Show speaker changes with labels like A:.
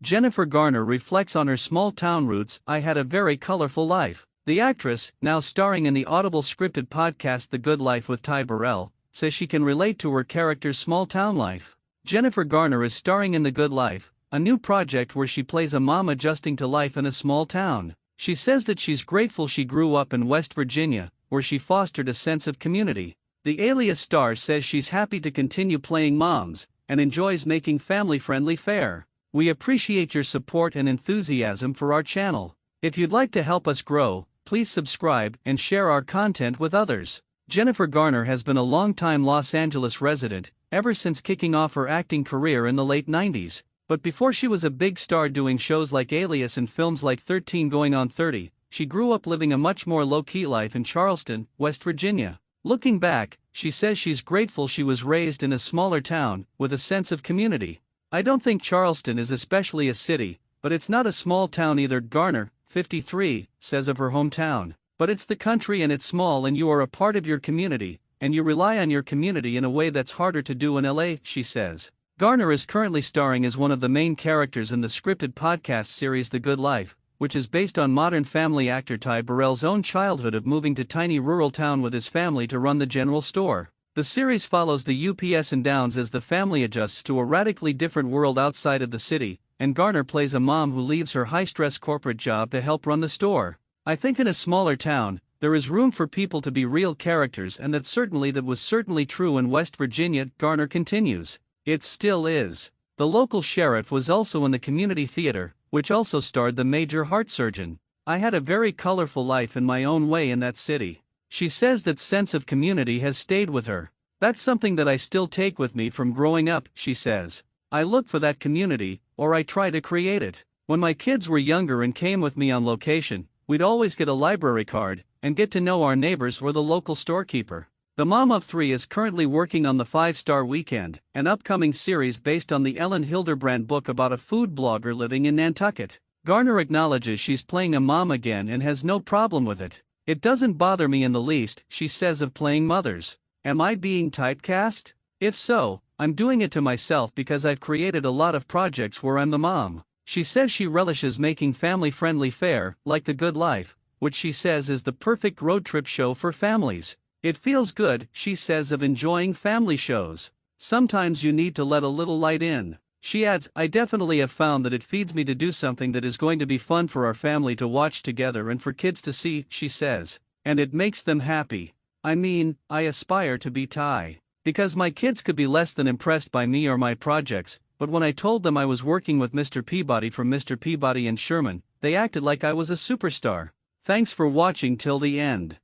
A: Jennifer Garner reflects on her small-town roots. "I had a very colorful life." The actress, now starring in the Audible scripted podcast The Good Life with Ty Burrell, says she can relate to her character's small-town life. Jennifer Garner is starring in The Good Life, a new project where she plays a mom adjusting to life in a small town. She says that she's grateful she grew up in West Virginia, where she fostered a sense of community. The Alias star says she's happy to continue playing moms, and enjoys making family-friendly fare. "We appreciate your support and enthusiasm for our channel. If you'd like to help us grow, please subscribe and share our content with others." Jennifer Garner has been a longtime Los Angeles resident, ever since kicking off her acting career in the late 90s. But before she was a big star doing shows like Alias and films like 13 Going on 30, she grew up living a much more low-key life in Charleston, West Virginia. Looking back, she says she's grateful she was raised in a smaller town, with a sense of community. "I don't think Charleston is especially a city, but it's not a small town either." Garner, 53, says of her hometown, "But it's the country and it's small and you are a part of your community, and you rely on your community in a way that's harder to do in LA," she says. Garner is currently starring as one of the main characters in the scripted podcast series The Good Life, which is based on Modern Family actor Ty Burrell's own childhood of moving to tiny rural town with his family to run the general store. The series follows the ups and downs as the family adjusts to a radically different world outside of the city, and Garner plays a mom who leaves her high-stress corporate job to help run the store. "I think in a smaller town, there is room for people to be real characters, and that was certainly true in West Virginia," Garner continues. "It still is." The local sheriff was also in the community theater, which also starred the major heart surgeon. "I had a very colorful life in my own way in that city." She says that sense of community has stayed with her. "That's something that I still take with me from growing up," she says. "I look for that community, or I try to create it. When my kids were younger and came with me on location, we'd always get a library card, and get to know our neighbors or the local storekeeper." The mom of three is currently working on the 5-Star Weekend, an upcoming series based on the Ellen Hilderbrand book about a food blogger living in Nantucket. Garner acknowledges she's playing a mom again and has no problem with it. "It doesn't bother me in the least," she says of playing mothers. "Am I being typecast? If so, I'm doing it to myself because I've created a lot of projects where I'm the mom." She says she relishes making family-friendly fare, like The Good Life, which she says is the perfect road trip show for families. "It feels good," she says of enjoying family shows. "Sometimes you need to let a little light in." She adds, "I definitely have found that it feeds me to do something that is going to be fun for our family to watch together and for kids to see," she says. "And it makes them happy. I mean, I aspire to be Ty. Because my kids could be less than impressed by me or my projects, but when I told them I was working with Mr. Peabody from Mr. Peabody and Sherman, they acted like I was a superstar." Thanks for watching till the end.